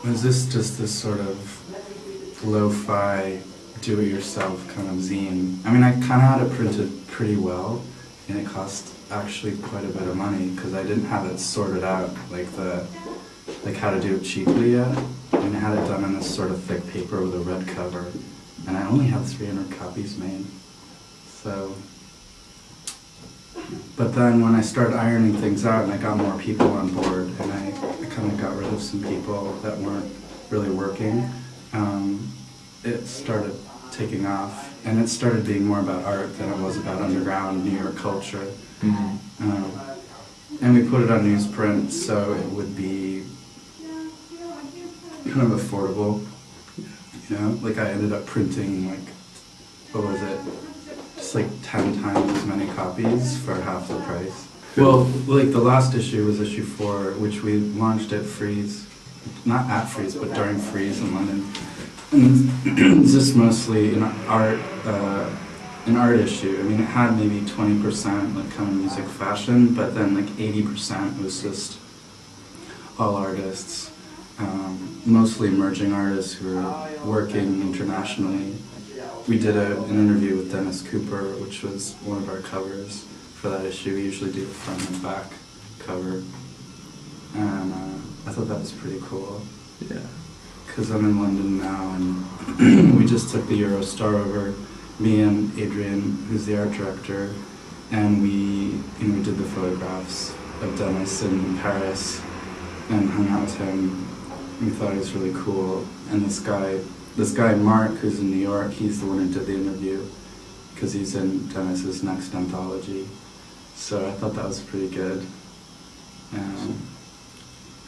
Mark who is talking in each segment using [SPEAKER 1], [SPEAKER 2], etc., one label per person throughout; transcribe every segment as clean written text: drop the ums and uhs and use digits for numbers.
[SPEAKER 1] was this just this sort of lo-fi, do-it-yourself kind of zine. I mean, I kind of had it printed pretty well, and it cost actually quite a bit of money because I didn't have it sorted out, like how to do it cheaply yet. I mean, I had it done on this sort of thick paper with a red cover, and I only had 300 copies made. So, but then when I started ironing things out and I got more people on board, and I kind of got rid of some people that weren't really working, it started taking off, and it started being more about art than it was about underground New York culture. And we put it on newsprint so it would be kind of affordable, you know? Like I ended up printing like, what was it? Just like 10 times as many copies for half the price. Well, like the last issue was issue 4, which we launched at Frieze, not at Frieze, but during Frieze in London. And it's just mostly an art issue. I mean, it had maybe 20% like kind of music fashion, but then like 80% was just all artists, mostly emerging artists who are working internationally. We did an interview with Dennis Cooper, which was one of our covers for that issue. We usually do the front and back cover, and I thought that was pretty cool.
[SPEAKER 2] Yeah.
[SPEAKER 1] Because I'm in London now, and we just took the Eurostar over, me and Adrian, who's the art director, and we did the photographs of Dennis in Paris and hung out with him. We thought he was really cool. And this guy Mark, who's in New York, he's the one who did the interview because he's in Dennis's next anthology. So I thought that was pretty good.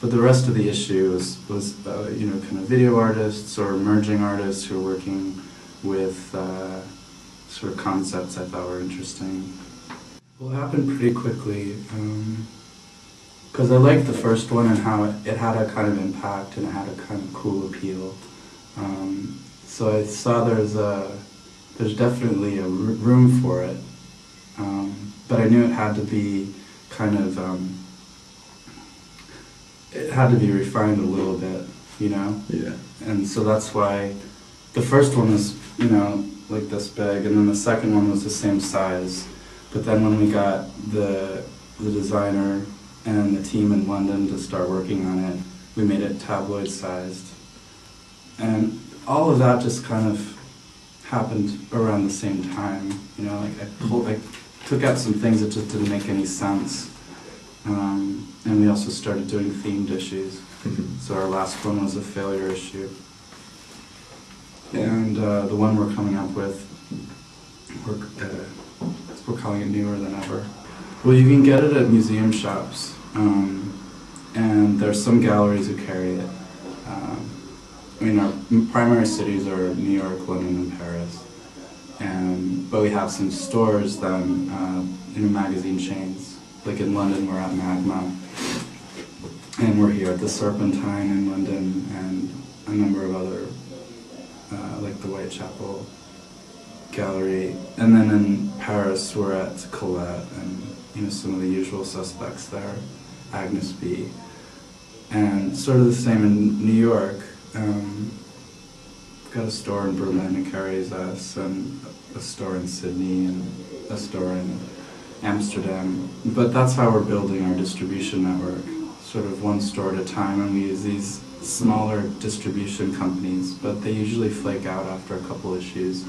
[SPEAKER 1] But the rest of the issue was kind of video artists or emerging artists who are working with sort of concepts I thought were interesting. Well, it happened pretty quickly because I liked the first one and how it had a kind of impact and it had a kind of cool appeal. So I saw there's definitely a room for it, but I knew it had to be kind of it had to be refined a little bit, you know?
[SPEAKER 2] Yeah.
[SPEAKER 1] And so that's why the first one was, like this big, and then the second one was the same size. But then when we got the designer and the team in London to start working on it, we made it tabloid sized. And all of that just kind of happened around the same time, like I took out some things that just didn't make any sense. And we also started doing themed issues. So our last one was a failure issue. And the one we're coming up with, we're calling it Newer Than Ever. Well, you can get it at museum shops, and there's some galleries who carry it. Our primary cities are New York, London, and Paris. But we have some stores then in magazine chains. Like in London, we're at Magma, and we're here at the Serpentine in London, and a number of other, like the Whitechapel Gallery. And then in Paris, we're at Colette, and some of the usual suspects there, Agnes B. And sort of the same in New York. We've got a store in Berlin that carries us, and a store in Sydney, and a store in Amsterdam. But that's how we're building our distribution network, sort of one store at a time, and we use these smaller distribution companies, but they usually flake out after a couple issues.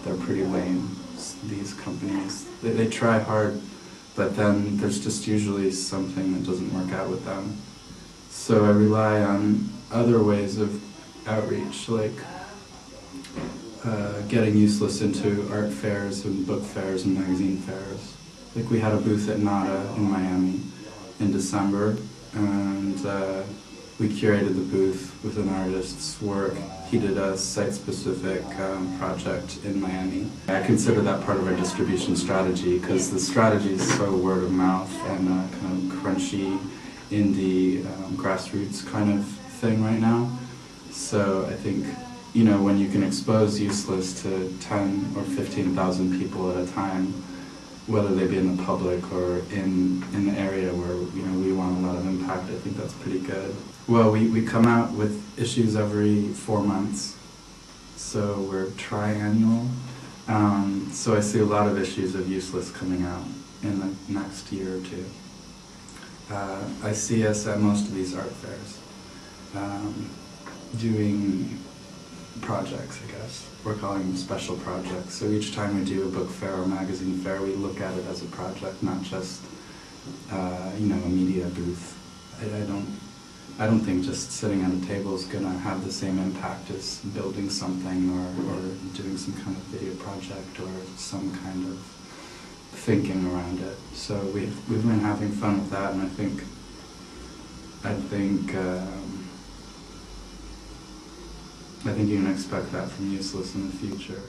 [SPEAKER 1] They're pretty lame, these companies. They try hard, but then there's just usually something that doesn't work out with them. So I rely on other ways of outreach, like getting Useless into art fairs and book fairs and magazine fairs. Like we had a booth at NADA in Miami in December, and we curated the booth with an artist's work. He did a site-specific project in Miami. I consider that part of our distribution strategy because the strategy is so word of mouth and kind of crunchy, indie, grassroots kind of thing right now. So I think, when you can expose Useless to 10 or 15,000 people at a time, whether they be in the public or in the area where we want a lot of impact. I think that's pretty good. Well, we come out with issues every 4 months, so we're triannual. So I see a lot of issues of Useless coming out in the next year or two. I see us at most of these art fairs, doing projects, I guess. We're calling them special projects. So each time we do a book fair or magazine fair, we look at it as a project, not just a media booth. I don't think just sitting at a table is going to have the same impact as building something or doing some kind of video project or some kind of thinking around it. So we've been having fun with that, and I think you can expect that from Useless in the future.